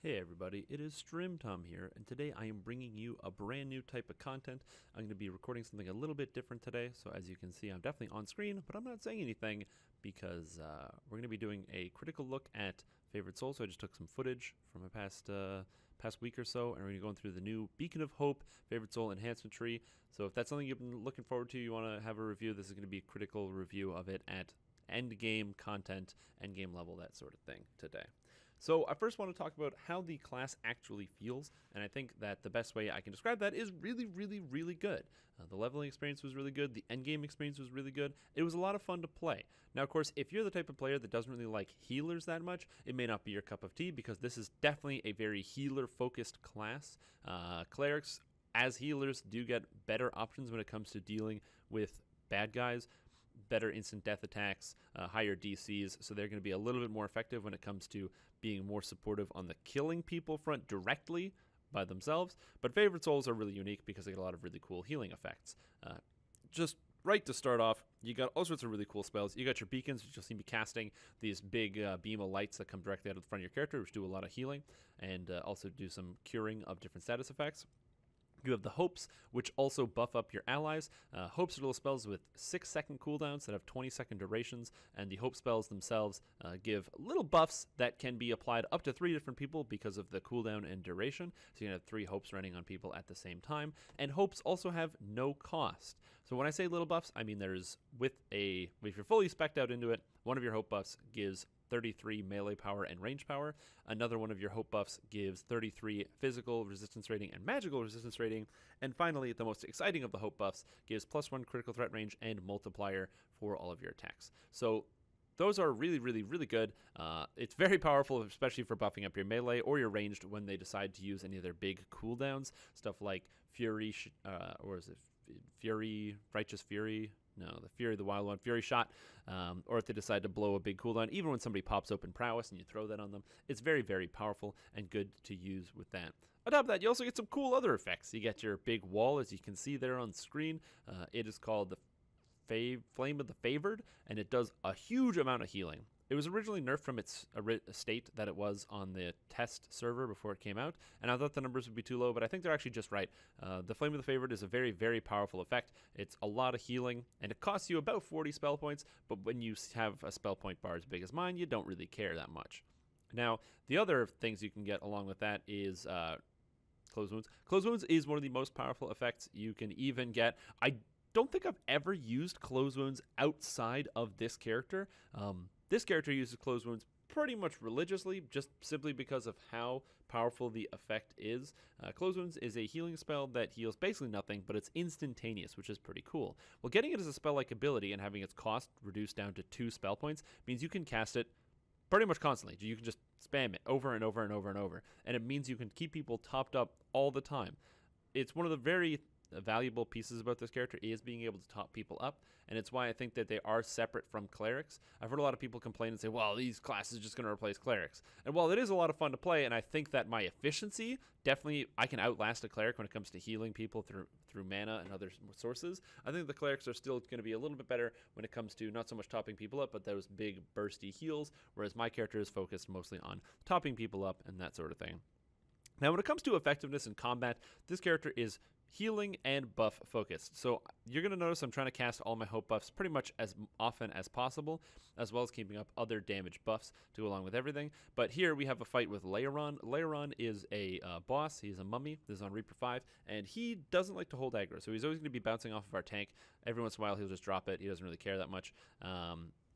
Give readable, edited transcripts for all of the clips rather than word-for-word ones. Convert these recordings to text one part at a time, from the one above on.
Hey everybody, it is StreamTom here, and today I am bringing you a brand new type of content. I'm going to be recording something a little bit different today, so as you can see I'm definitely on screen, but I'm not saying anything because we're going to be doing a critical look at Favorite Soul. So I just took some footage from a past week or so, and we're going to be going through the new Beacon of Hope Favorite Soul enhancement tree. So if that's something you've been looking forward to, you want to have a review, this is going to be a critical review of it at end game content, end game level, that sort of thing today. So I first want to talk about how the class actually feels, and I think that the best way I can describe that is really, really, really good. The leveling experience was really good. The endgame experience was really good. It was a lot of fun to play. Now, of course, if you're the type of player that doesn't really like healers that much, it may not be your cup of tea because this is definitely a very healer-focused class. Clerics, as healers, do get better options when it comes to dealing with bad guys. Better instant death attacks, higher DCs, so they're going to be a little bit more effective when it comes to being more supportive on the killing people front directly by themselves. But Favorite Souls are really unique because they get a lot of really cool healing effects. Just right to start off, you got all sorts of really cool spells. You got your beacons, which you'll see me casting, these big beam of lights that come directly out of the front of your character, which do a lot of healing, and also do some curing of different status effects. You have the Hopes, which also buff up your allies. Hopes are little spells with 6-second cooldowns that have 20-second durations, and the Hope spells themselves give little buffs that can be applied up to 3 different people because of the cooldown and duration. So you can have 3 Hopes running on people at the same time. And Hopes also have no cost. So when I say little buffs, I mean if you're fully spec'd out into it, one of your Hope buffs gives 33 melee power and range power. Another one of your Hope buffs gives 33 physical resistance rating and magical resistance rating. And finally, the most exciting of the Hope buffs gives +1 critical threat range and multiplier for all of your attacks. So those are really, really, really good. It's very powerful, especially for buffing up your melee or your ranged when they decide to use any of their big cooldowns. Stuff like Fury, or is it Fury, Righteous Fury? No, the Fury, the Wild One, Fury Shot, or if they decide to blow a big cooldown, even when somebody pops open Prowess and you throw that on them, it's very, very powerful and good to use with that. On top of that, you also get some cool other effects. You get your big wall, as you can see there on screen. It is called the Flame of the Favored, and it does a huge amount of healing. It was originally nerfed from its state that it was on the test server before it came out, and I thought the numbers would be too low, but I think they're actually just right. The Flame of the Favored is a very, very powerful effect. It's a lot of healing, and it costs you about 40 spell points, but when you have a spell point bar as big as mine, you don't really care that much. Now, the other things you can get along with that is Close Wounds. Close Wounds is one of the most powerful effects you can even get. I don't think I've ever used Close Wounds outside of this character. This character uses Close Wounds pretty much religiously, just simply because of how powerful the effect is. Close Wounds is a healing spell that heals basically nothing, but it's instantaneous, which is pretty cool. Well, getting it as a spell-like ability and having its cost reduced down to 2 spell points means you can cast it pretty much constantly. You can just spam it over and over and over and over, and it means you can keep people topped up all the time. It's one of the very valuable pieces about this character is being able to top people up, and it's why I think that they are separate from clerics. I've heard a lot of people complain and say, well, these classes are just going to replace clerics. And while it is a lot of fun to play, and I think that my efficiency, definitely I can outlast a cleric when it comes to healing people through mana and other sources, I think the clerics are still going to be a little bit better when it comes to not so much topping people up, but those big bursty heals, whereas my character is focused mostly on topping people up and that sort of thing. Now, when it comes to effectiveness in combat, this character is healing and buff focused. So you're going to notice I'm trying to cast all my Hope buffs pretty much as often as possible, as well as keeping up other damage buffs to go along with everything. But here we have a fight with Leiron. Leiron is a boss. He's a mummy. This is on Reaper 5, and he doesn't like to hold aggro. So he's always going to be bouncing off of our tank. Every once in a while he'll just drop it. He doesn't really care that much.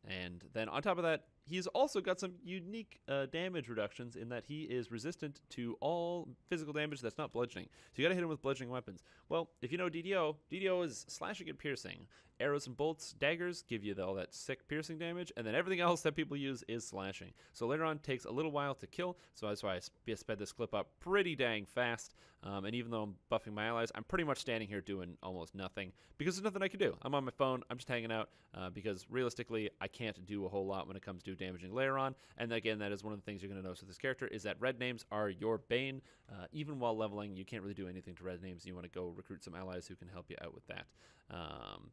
And then on top of that, he's also got some unique damage reductions in that he is resistant to all physical damage that's not bludgeoning. So you gotta hit him with bludgeoning weapons. Well, if you know DDO is slashing and piercing. Arrows and bolts, daggers give you all that sick piercing damage, and then everything else that people use is slashing. So later on takes a little while to kill, so that's why I sped this clip up pretty dang fast. And even though I'm buffing my allies, I'm pretty much standing here doing almost nothing because there's nothing I can do. I'm on my phone, I'm just hanging out because realistically I can't do a whole lot when it comes to damaging Leiron. And again, that is one of the things you're going to notice with this character is that red names are your bane. Even while leveling, you can't really do anything to red names. You want to go recruit some allies who can help you out with that.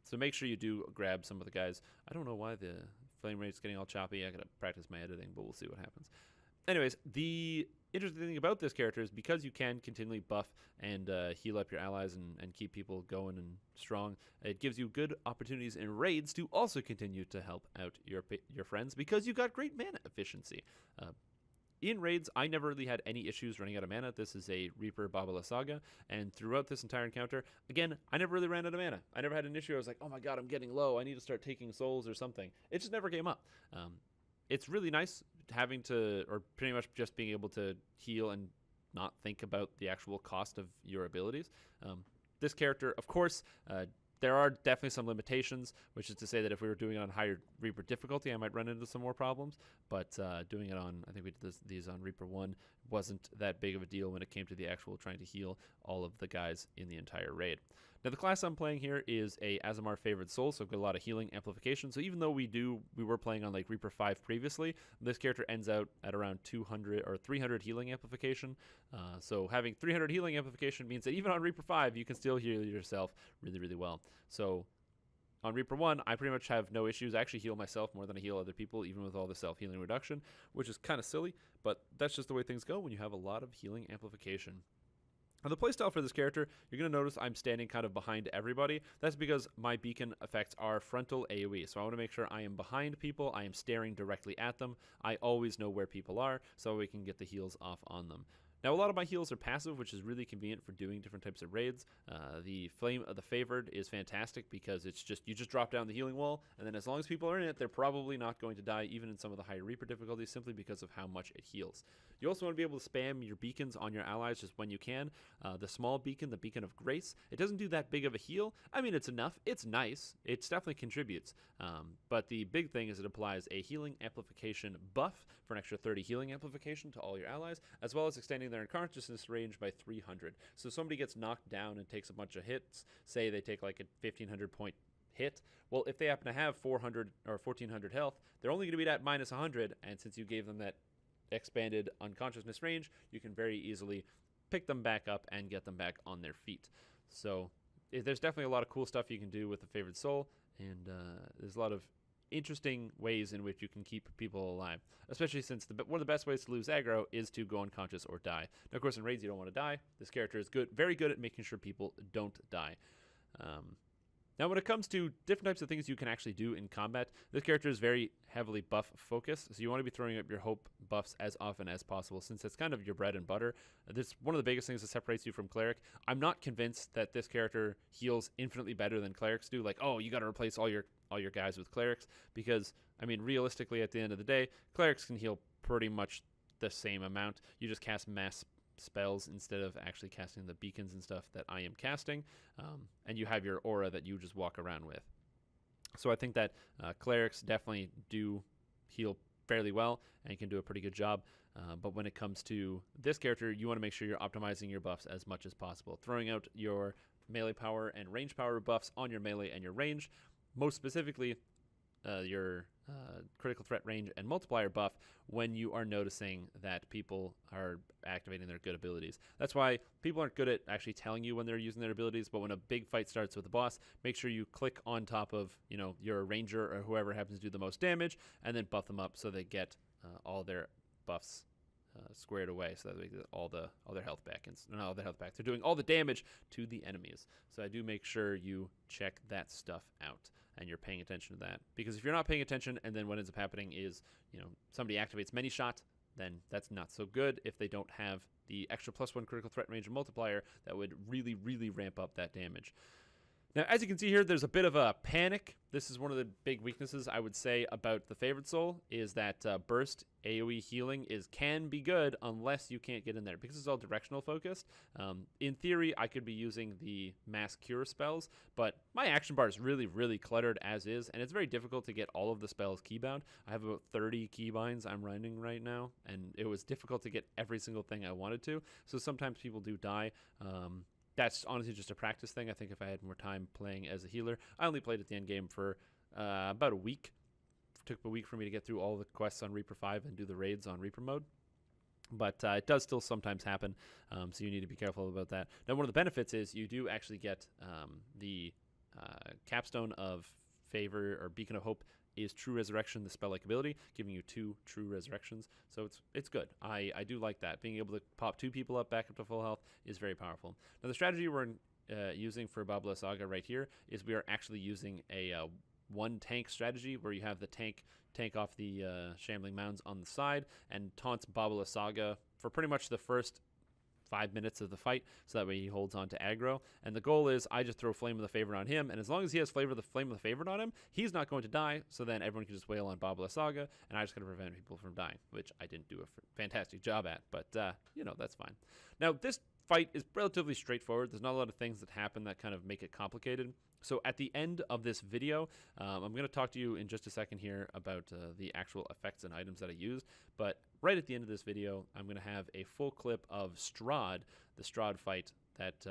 So make sure you do grab some of the guys. I don't know why the frame rate's getting all choppy. I got to practice my editing, but we'll see what happens. anyways, the interesting thing about this character is because you can continually buff and heal up your allies and keep people going and strong, it gives you good opportunities in raids to also continue to help out your friends because you got great mana efficiency. In raids, I never really had any issues running out of mana. This is a Reaper Babala Saga, and throughout this entire encounter, again, I never really ran out of mana. I never had an issue. I was like, oh my god, I'm getting low. I need to start taking souls or something. It just never came up. It's really nice having to, or pretty much just being able to heal and not think about the actual cost of your abilities. This character, of course, there are definitely some limitations, which is to say that if we were doing it on higher Reaper difficulty, I might run into some more problems. But doing it on, I think we did these on Reaper 1, wasn't that big of a deal when it came to the actual trying to heal all of the guys in the entire raid. Now, the class I'm playing here is a Azamar favored soul, so I've got a lot of healing amplification. So even though we were playing on like Reaper 5 previously, this character ends out at around 200 or 300 healing amplification. So having 300 healing amplification means that even on Reaper 5, you can still heal yourself really, really well. So on Reaper 1, I pretty much have no issues. I actually heal myself more than I heal other people, even with all the self-healing reduction, which is kind of silly, but that's just the way things go when you have a lot of healing amplification. Now, the playstyle for this character, you're going to notice I'm standing kind of behind everybody. That's because my beacon effects are frontal AoE, so I want to make sure I am behind people, I am staring directly at them, I always know where people are, so we can get the heals off on them. Now, a lot of my heals are passive, which is really convenient for doing different types of raids. The Flame of the Favored is fantastic because it's just you just drop down the healing wall, and then as long as people are in it, they're probably not going to die, even in some of the higher Reaper difficulties, simply because of how much it heals. You also want to be able to spam your beacons on your allies just when you can. The small beacon, the Beacon of Grace, it doesn't do that big of a heal. I mean, it's enough. It's nice. It definitely contributes. But the big thing is it applies a healing amplification buff for an extra 30 healing amplification to all your allies, as well as extending their unconsciousness range by 300. So if somebody gets knocked down and takes a bunch of hits, say they take like a 1500 point hit, well, if they happen to have 400 or 1400 health, they're only going to be at minus 100, and since you gave them that expanded unconsciousness range, you can very easily pick them back up and get them back on their feet. So there's definitely a lot of cool stuff you can do with the favored soul, and there's a lot of interesting ways in which you can keep people alive, especially since one of the best ways to lose aggro is to go unconscious or die. Now, of course, in raids you don't want to die. This character is very good at making sure people don't die. Now, when it comes to different types of things you can actually do in combat, this character is very heavily buff focused, so you want to be throwing up your hope buffs as often as possible, since it's kind of your bread and butter. This is one of the biggest things that separates you from cleric. I'm not convinced that this character heals infinitely better than clerics do. Like, oh, you got to replace all your guys with clerics, because I mean, realistically, at the end of the day, clerics can heal pretty much the same amount. You just cast mass spells instead of actually casting the beacons and stuff that I am casting, and you have your aura that you just walk around with. So I think that clerics definitely do heal fairly well and can do a pretty good job, but when it comes to this character, you want to make sure you're optimizing your buffs as much as possible, throwing out your melee power and range power buffs on your melee and your range, most specifically your critical threat range and multiplier buff when you are noticing that people are activating their good abilities. That's why people aren't good at actually telling you when they're using their abilities, but when a big fight starts with the boss, make sure you click on top of, you know, your ranger or whoever happens to do the most damage, and then buff them up so they get all their buffs squared away, so that they get all their health back, and not all their health back. They're doing all the damage to the enemies. So I do make sure you check that stuff out and you're paying attention to that, because if you're not paying attention and then what ends up happening is, you know, somebody activates many shot, then that's not so good if they don't have the extra +1 critical threat range and multiplier that would really, really ramp up that damage. Now, as you can see here, there's a bit of a panic. This is one of the big weaknesses I would say about the favored soul, is that burst AoE healing can be good unless you can't get in there, because it's all directional focused. In theory, I could be using the mass cure spells, but my action bar is really, really cluttered as is, and it's very difficult to get all of the spells keybound. I have about 30 keybinds I'm running right now, and it was difficult to get every single thing I wanted to, so sometimes people do die. That's honestly just a practice thing. I think if I had more time playing as a healer, I only played at the end game for about a week. It took a week for me to get through all the quests on Reaper 5 and do the raids on Reaper mode. But it does still sometimes happen, so you need to be careful about that. Now, one of the benefits is you do actually get the Capstone of Favor or Beacon of Hope is True Resurrection, the spell-like ability, giving you 2 True Resurrections. So it's good. I do like that. Being able to pop 2 people up back up to full health is very powerful. Now the strategy we're using for Babala Saga right here is we are actually using a 1 tank strategy where you have the tank off the Shambling Mounds on the side and taunts Babala Saga for pretty much the first 5 minutes of the fight, so that way he holds on to aggro. And the goal is I just throw Flame of the Favorite on him, and as long as he has Flame of the Favorite on him, he's not going to die, so then everyone can just wail on Babala Saga, and I just gotta prevent people from dying, which I didn't do a fantastic job at, but, you know, that's fine. Now, this fight is relatively straightforward. There's not a lot of things that happen that kind of make it complicated. So at the end of this video, I'm going to talk to you in just a second here about the actual effects and items that I used. But right at the end of this video, I'm going to have a full clip of Strahd, the Strahd fight that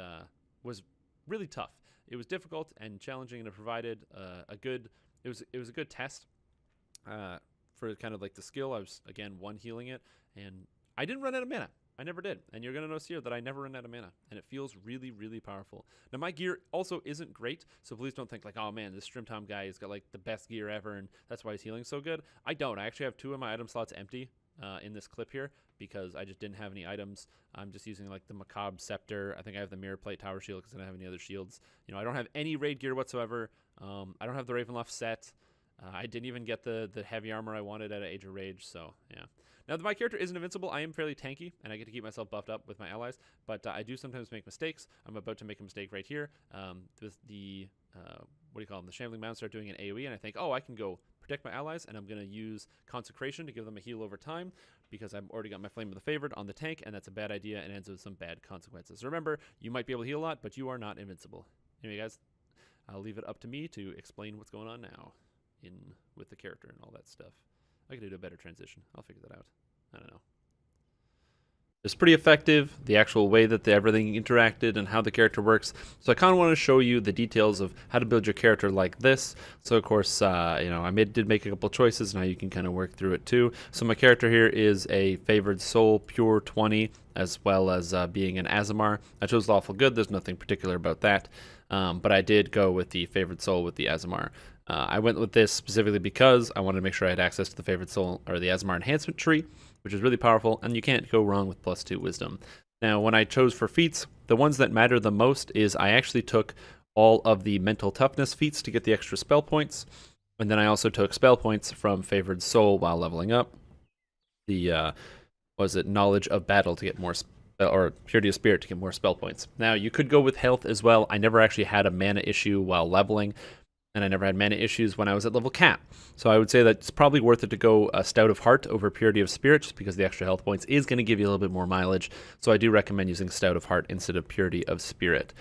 was really tough. It was difficult and challenging, and it provided it was a good test for kind of like the skill. I was, again, one healing it, and I didn't run out of mana. I never did, and you're going to notice here that I never run out of mana, and it feels really, really powerful. Now, my gear also isn't great, so please don't think like, oh man, this Strimtom guy has got like the best gear ever, and that's why he's healing so good. I don't. I actually have 2 of my item slots empty in this clip here, because I just didn't have any items. I'm just using like the Macabre Scepter. I think I have the Mirror Plate Tower Shield because I don't have any other shields. You know, I don't have any raid gear whatsoever. I don't have the Ravenloft set. I didn't even get the heavy armor I wanted at Age of Rage, so yeah. Now, my character isn't invincible. I am fairly tanky, and I get to keep myself buffed up with my allies, but I do sometimes make mistakes. I'm about to make a mistake right here with the, what do you call them, the Shambling Mounds start doing an AoE, and I think, oh, I can go protect my allies, and I'm going to use Consecration to give them a heal over time, because I've already got my Flame of the Favorite on the tank, and that's a bad idea, and ends with some bad consequences. So remember, you might be able to heal a lot, but you are not invincible. Anyway, guys, I'll leave it up to me to explain what's going on now with the character and all that stuff. I could do a better transition. I'll figure that out. I don't know. It's pretty effective, the actual way that everything interacted and how the character works. So I kind of want to show you the details of how to build your character like this. So of course, you know, I did make a couple choices. Now you can kind of work through it too. So my character here is a Favored Soul, pure 20, as well as being an Aasimar. I chose Lawful Good. There's nothing particular about that. But I did go with the Favored Soul with the Aasimar. I went with this specifically because I wanted to make sure I had access to the Favored Soul, or the Aasimar Enhancement tree, which is really powerful, and you can't go wrong with +2 Wisdom. Now, when I chose for feats, the ones that matter the most is I actually took all of the Mental Toughness feats to get the extra spell points, and then I also took spell points from Favored Soul while leveling up. The, Knowledge of Battle to get more or Purity of Spirit to get more spell points. Now, you could go with health as well. I never actually had a mana issue while leveling, and I never had mana issues when I was at level cap. So I would say that it's probably worth it to go Stout of Heart over Purity of Spirit, just because the extra health points is going to give you a little bit more mileage. So I do recommend using Stout of Heart instead of Purity of Spirit.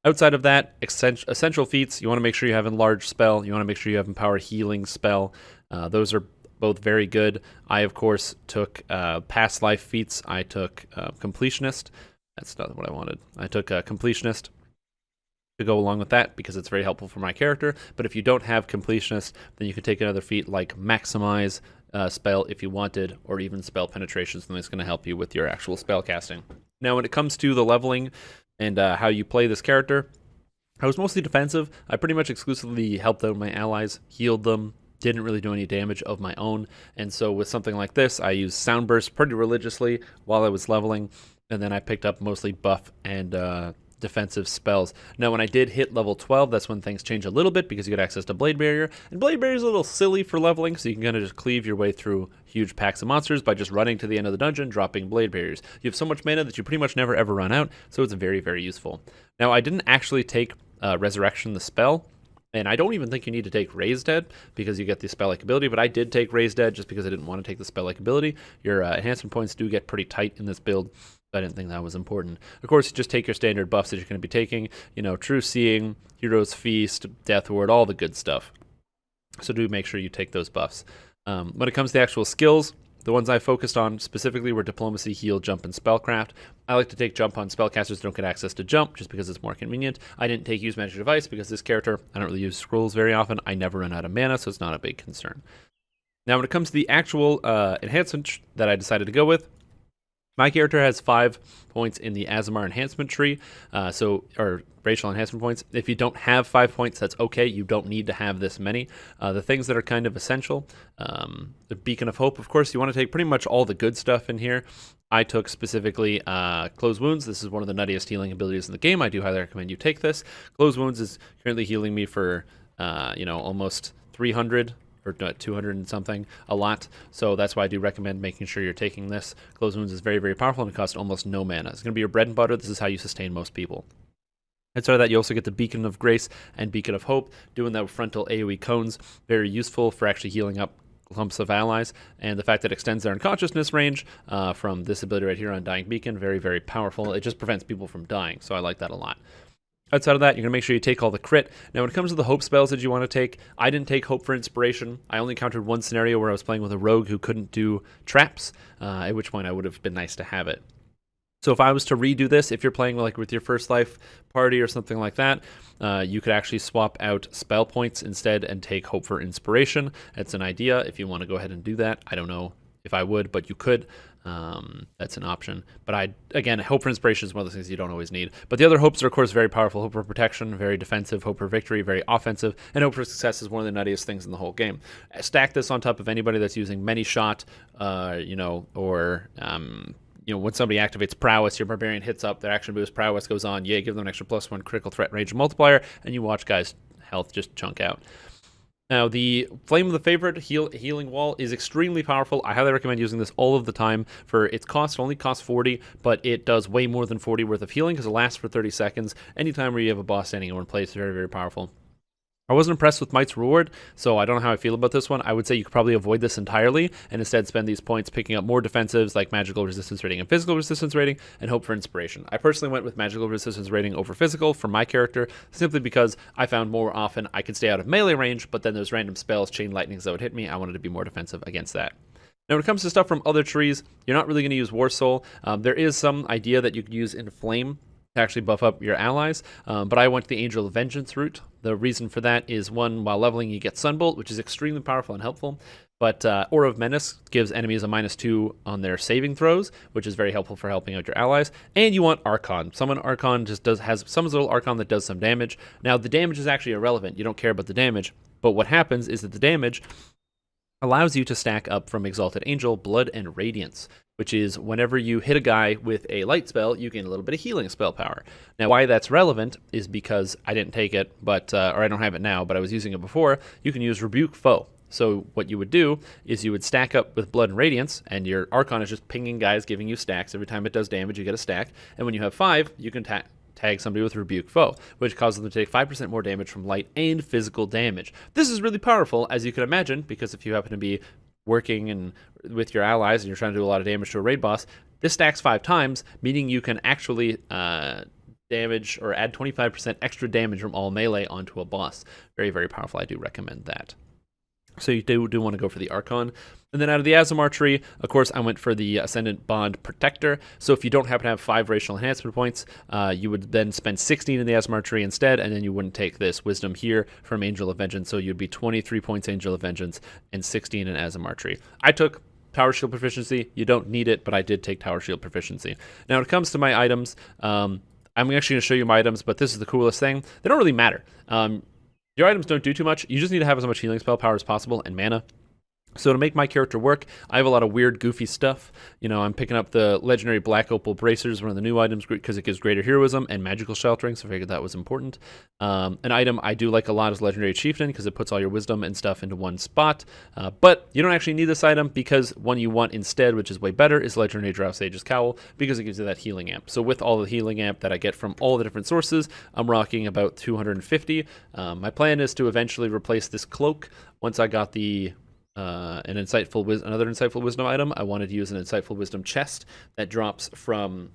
Outside of that, essential feats, you want to make sure you have Enlarged Spell. You want to make sure you have Empowered Healing Spell. Those are both very good. I, of course, took Past Life feats. I took Completionist. That's not what I wanted. I took Completionist to go along with that, because it's very helpful for my character. But if you don't have Completionist, then you can take another feat like Maximize Spell if you wanted, or even Spell Penetration, something that's going to help you with your actual spell casting. Now, when it comes to the leveling and how you play this character, I was mostly defensive. I pretty much exclusively helped out my allies, healed them, didn't really do any damage of my own. And so with something like this, I used Soundburst pretty religiously while I was leveling, and then I picked up mostly buff and defensive spells. Now, when I did hit level 12, that's when things change a little bit, because you get access to Blade Barrier, and Blade Barrier is a little silly for leveling, so you can kind of just cleave your way through huge packs of monsters by just running to the end of the dungeon, dropping Blade Barriers. You have so much mana that you pretty much never ever run out, so it's very, very useful. Now, I didn't actually take Resurrection the spell, and I don't even think you need to take Raise Dead, because you get the spell-like ability, but I did take Raise Dead just because I didn't want to take the spell-like ability. Your enhancement points do get pretty tight in this build, I didn't think that was important. Of course, you just take your standard buffs that you're going to be taking, you know, True Seeing, Hero's Feast, Death Ward, all the good stuff. So do make sure you take those buffs. When it comes to the actual skills, the ones I focused on specifically were Diplomacy, Heal, Jump, and Spellcraft. I like to take Jump on spellcasters that don't get access to Jump, just because it's more convenient. I didn't take Use Magic Device because this character, I don't really use scrolls very often. I never run out of mana, so it's not a big concern. Now, when it comes to the actual enhancement that I decided to go with, My character has 5 points in the Azamar enhancement tree, or racial enhancement points. If you don't have 5 points, that's okay. You don't need to have this many. The things that are kind of essential, the Beacon of Hope, of course, you want to take pretty much all the good stuff in here. I took specifically Close Wounds. This is one of the nuttiest healing abilities in the game. I do highly recommend you take this. Close Wounds is currently healing me for, almost 300 or 200 and something, a lot. So that's why I do recommend making sure you're taking this. Close Wounds is very, very powerful and it costs almost no mana. It's going to be your bread and butter. This is how you sustain most people. Outside of that, you also get the Beacon of Grace and Beacon of Hope. Doing that with frontal AoE cones, very useful for actually healing up clumps of allies. And the fact that it extends their unconsciousness range from this ability right here on Dying Beacon, very, very powerful. It just prevents people from dying, so I like that a lot. Outside of that, you're going to make sure you take all the crit. Now, when it comes to the hope spells that you want to take, I didn't take Hope for Inspiration. I only encountered one scenario where I was playing with a rogue who couldn't do traps, at which point I would have been nice to have it. So if I was to redo this, if you're playing like with your first life party or something like that, you could actually swap out spell points instead and take Hope for Inspiration. It's an idea if you want to go ahead and do that. I don't know if I would, but you could. That's an option. But again, Hope for Inspiration is one of those things you don't always need. But the other hopes are, of course, very powerful. Hope for Protection, very defensive. Hope for Victory, very offensive. And Hope for Success is one of the nuttiest things in the whole game. Stack this on top of anybody that's using Many Shot, when somebody activates Prowess, your Barbarian hits up, their action boost, Prowess goes on, yay, give them an extra +1 critical threat range multiplier, and you watch guys' health just chunk out. Now, the Flame of the Favorite healing wall is extremely powerful. I highly recommend using this all of the time. For its cost, it only costs 40, but it does way more than 40 worth of healing because it lasts for 30 seconds. Anytime where you have a boss standing in one place, very, very powerful. I wasn't impressed with Might's Reward, so I don't know how I feel about this one. I would say you could probably avoid this entirely and instead spend these points picking up more defensives like magical resistance rating and physical resistance rating and Hope for Inspiration. I personally went with magical resistance rating over physical for my character simply because I found more often I could stay out of melee range, but then there's random spells, chain lightnings that would hit me. I wanted to be more defensive against that. Now, when it comes to stuff from other trees, you're not really going to use War Soul. There is some idea that you could use Inflame to actually buff up your allies, but I went the Angel of Vengeance route. The reason for that is, one, while leveling you get Sunbolt, which is extremely powerful and helpful, but Aura of Menace gives enemies a -2 on their saving throws, which is very helpful for helping out your allies, and you want Archon. Summon Archon summons a little Archon that does some damage. Now, the damage is actually irrelevant. You don't care about the damage, but what happens is that the damage allows you to stack up from Exalted Angel, Blood, and Radiance, which is whenever you hit a guy with a light spell, you gain a little bit of healing spell power. Now, why that's relevant is because I didn't take it, or I don't have it now, but I was using it before. You can use Rebuke Foe. So what you would do is you would stack up with Blood and Radiance, and your Archon is just pinging guys, giving you stacks. Every time it does damage, you get a stack. And when you have 5, you can tag somebody with Rebuke Foe, which causes them to take 5% more damage from light and physical damage. This is really powerful, as you can imagine, because if you happen to be working with your allies and you're trying to do a lot of damage to a raid boss, this stacks 5 times, meaning you can actually damage or add 25% extra damage from all melee onto a boss. Very, very powerful. I do recommend that. So you do want to go for the Archon. And then out of the Azamar tree, of course, I went for the Ascendant Bond Protector. So if you don't happen to have 5 racial enhancement points, you would then spend 16 in the Azamar tree instead, and then you wouldn't take this Wisdom here from Angel of Vengeance. So you'd be 23 points Angel of Vengeance and 16 in Azamar tree. I took Tower Shield Proficiency. You don't need it, but I did take Tower Shield Proficiency. Now, when it comes to my items, I'm actually going to show you my items, but this is the coolest thing. They don't really matter. Your items don't do too much. You just need to have as much healing spell power as possible and mana. So to make my character work, I have a lot of weird, goofy stuff. I'm picking up the legendary Black Opal Bracers, one of the new items, because it gives greater heroism and magical sheltering, so I figured that was important. An item I do like a lot is Legendary Chieftain, because it puts all your wisdom and stuff into one spot. But you don't actually need this item, because one you want instead, which is way better, is Legendary Drow Sage's Cowl, because it gives you that healing amp. So with all the healing amp that I get from all the different sources, I'm rocking about 250. My plan is to eventually replace this cloak once I got the another insightful wisdom item. I wanted to use an insightful wisdom chest that drops from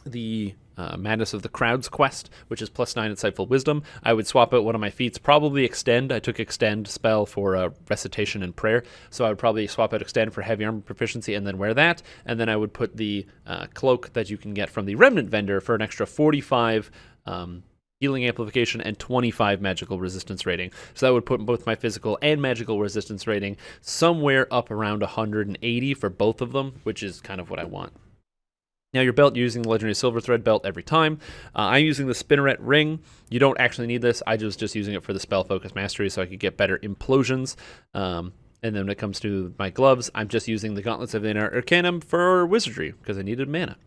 the Madness of the Crowds quest, which is +9 insightful wisdom. I would swap out one of my feats, probably Extend. I took Extend spell for recitation and prayer, so I would probably swap out Extend for heavy armor proficiency and then wear that, and then I would put the cloak that you can get from the Remnant vendor for an extra 45 healing healing amplification, and 25 magical resistance rating. So that would put both my physical and magical resistance rating somewhere up around 180 for both of them, which is kind of what I want. Now your belt, using the legendary silver thread belt every time. I'm using the spinneret ring. You don't actually need this. I was just using it for the spell focus mastery so I could get better implosions. And then when it comes to my gloves, I'm just using the gauntlets of the Inner Arcanum for wizardry because I needed mana.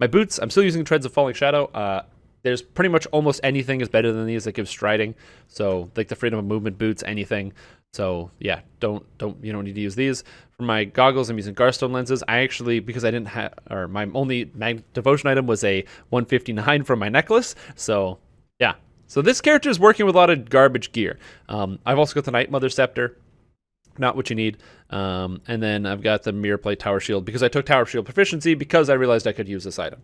My boots, I'm still using Treads of Falling Shadow. There's pretty much almost anything is better than these that gives striding. So like the freedom of movement boots, anything. So yeah, you don't need to use these. For my goggles, I'm using Garstone lenses. I actually, because I didn't have, or my only devotion item was a 159 from my necklace. So yeah, so this character is working with a lot of garbage gear. I've also got the Night Mother Scepter, not what you need. And then I've got the Mirror Plate Tower Shield because I took Tower Shield Proficiency because I realized I could use this item.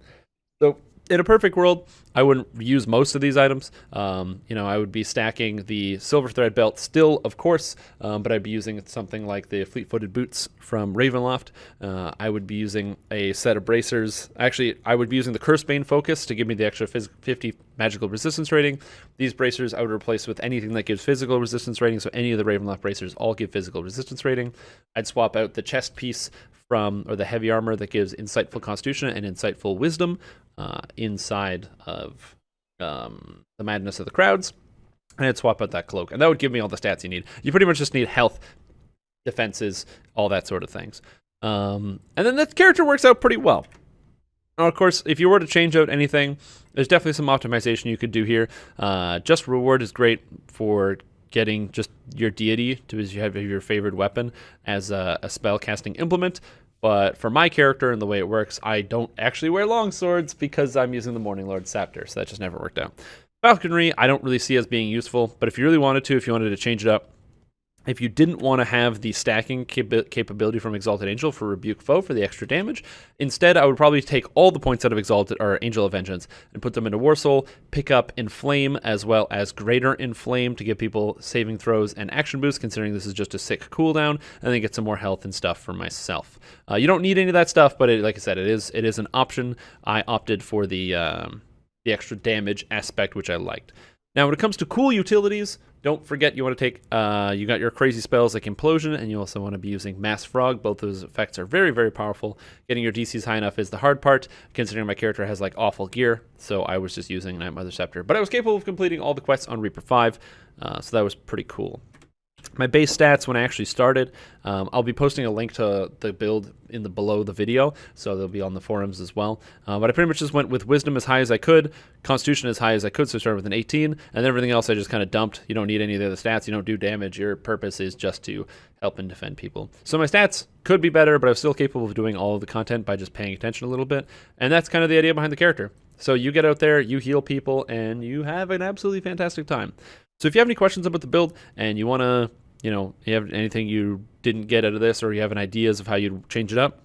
So in a perfect world, I wouldn't use most of these items. I would be stacking the silver thread belt still, of course, but I'd be using something like the fleet-footed boots from Ravenloft. I would be using a set of bracers. Actually, I would be using the Cursebane Focus to give me the extra 50 magical resistance rating. These bracers I would replace with anything that gives physical resistance rating, so any of the Ravenloft bracers all give physical resistance rating. I'd swap out the chest piece or the heavy armor that gives insightful constitution and insightful wisdom inside of the madness of the crowds, and I'd swap out that cloak, and that would give me all the stats you need. You pretty much just need health, defenses, all that sort of things. And then that character works out pretty well. Now, of course, if you were to change out anything, there's definitely some optimization you could do here. Just Reward is great for getting just your deity to have your favorite weapon as a spell casting implement. But for my character and the way it works, I don't actually wear long swords because I'm using the Morning Lord Scepter, so that just never worked out. Falconry, I don't really see as being useful, but if you really wanted to, if you wanted to change it up, if you didn't want to have the stacking capability from Exalted Angel for Rebuke Foe for the extra damage, instead I would probably take all the points out of Exalted or Angel of Vengeance and put them into War Soul, pick up Inflame as well as Greater Inflame to give people saving throws and action boosts, considering this is just a sick cooldown, and then get some more health and stuff for myself. You don't need any of that stuff, but like I said, it is an option. I opted for the extra damage aspect, which I liked. Now, when it comes to cool utilities, don't forget you want to take, you got your crazy spells like Implosion, and you also want to be using Mass Frog. Both those effects are very, very powerful. Getting your DCs high enough is the hard part, considering my character has like awful gear, so I was just using Night Mother Scepter. But I was capable of completing all the quests on Reaper 5, so that was pretty cool. My base stats when I actually started, I'll be posting a link to the build below the video, so they'll be on the forums as well. But I pretty much just went with Wisdom as high as I could, Constitution as high as I could, so I started with an 18, and everything else I just kind of dumped. You don't need any of the other stats, you don't do damage, your purpose is just to help and defend people. So my stats could be better, but I was still capable of doing all of the content by just paying attention a little bit, and that's kind of the idea behind the character. So you get out there, you heal people, and you have an absolutely fantastic time. So if you have any questions about the build and you want to, you have anything you didn't get out of this or you have any ideas of how you'd change it up,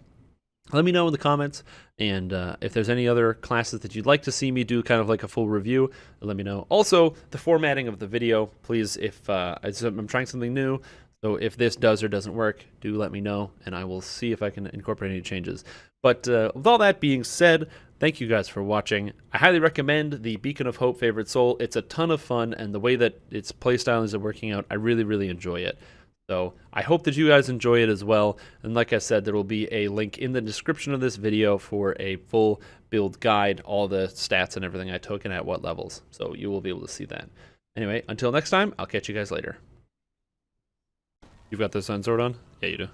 let me know in the comments. And if there's any other classes that you'd like to see me do kind of like a full review, let me know. Also, the formatting of the video, please, if I'm trying something new, so if this does or doesn't work, do let me know, and I will see if I can incorporate any changes. But with all that being said, thank you guys for watching. I highly recommend the Beacon of Hope Favorite Soul. It's a ton of fun, and the way that its playstyle is working out, I really, really enjoy it. So I hope that you guys enjoy it as well. And like I said, there will be a link in the description of this video for a full build guide, all the stats and everything I took and at what levels. So you will be able to see that. Anyway, until next time, I'll catch you guys later. You've got the Sun Sword on? Yeah, you do.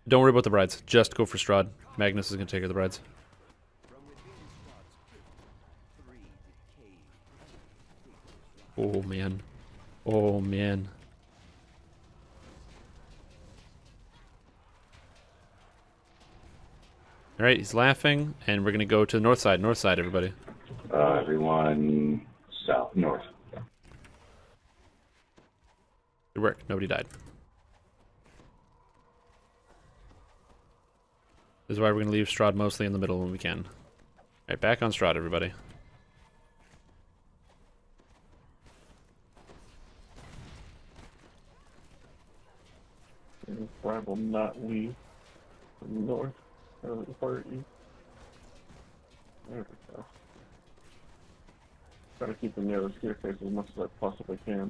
Don't worry about the brides. Just go for Strahd. Magnus is going to take her the brides. Oh, man. Oh, man. All right, he's laughing, and we're going to go to the north side. North side, everybody. Everyone south, north. Good work. Nobody died. This is why we're going to leave Strahd mostly in the middle when we can. All right, back on Strahd, everybody. I will not leave from north or east. There we go. Try to keep them near the staircase as much as I possibly can.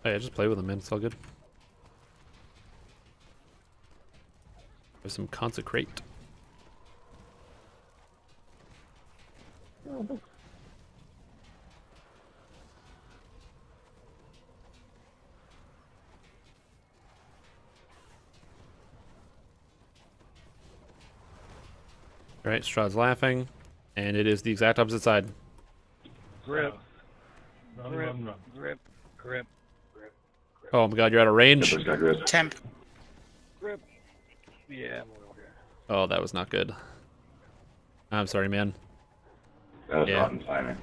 Oh yeah, just play with them, man. It's all good. There's some consecrate. Oh, thanks. Alright, Strahd's laughing. And it is the exact opposite side. Grip. Run, Grip. run, run. Grip. Grip. Oh my god, you're out of range. Get this guy, Chris. Temp. Grip. Yeah, I'm over here. Oh, that was not good. I'm sorry, man. That was Yeah. rotten timing.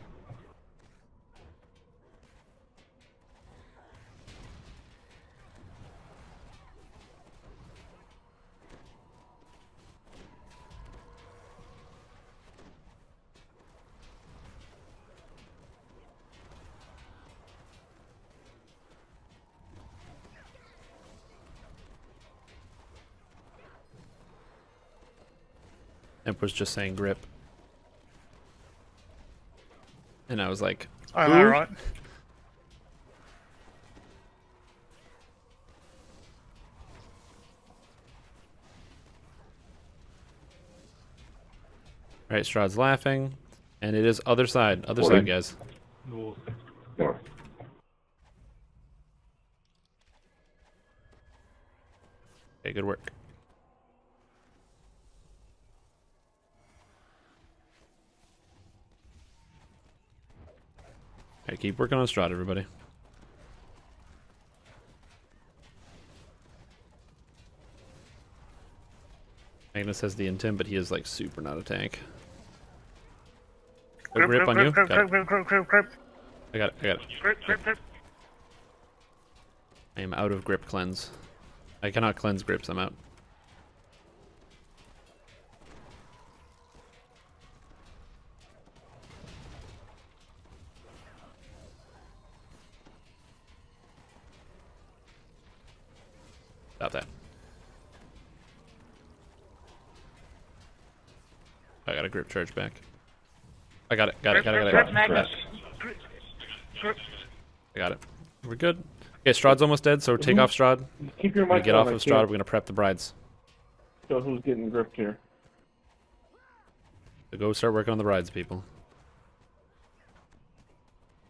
Emperor's just saying grip. And I was like, Am Who? I right? alright, Strahd's laughing. And it is other side. Other Morning. side, guys. North. Okay, good work. Alright, keep working on Strahd, everybody. Magnus has the intim, but he is like super not a tank. Good grip on you. Grip. Got it. Grip. I got it. I got it. Grip. I am out of grip cleanse. I cannot cleanse grips. I'm out. Stop that. I got a grip charge back. I got it. Got it. Grip, Magnus. Grip. I got it. We're good. Okay, Strahd's almost dead, so take off Strahd. Keep your We're gonna mic get on, off I of Strahd. can't We're gonna prep the brides. tell who's getting gripped here. So go start working on the brides, people.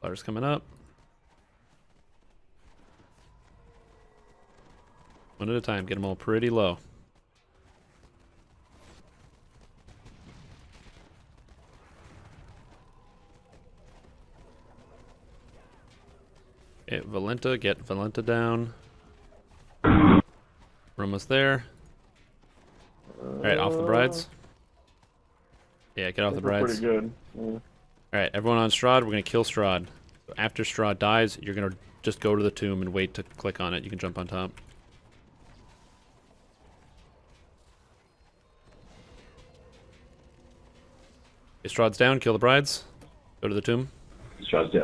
Flowers coming up. One at a time. Get them all pretty low. Okay, Valenta, get Valenta down. We're almost there. Alright, off the brides. Yeah, get off the brides. Pretty good. Yeah. Alright, everyone on Strahd, we're gonna kill Strahd. So after Strahd dies, you're gonna just go to the tomb and wait to click on it. You can jump on top. Okay, Strahd's down, kill the brides. Go to the tomb. Strahd's dead.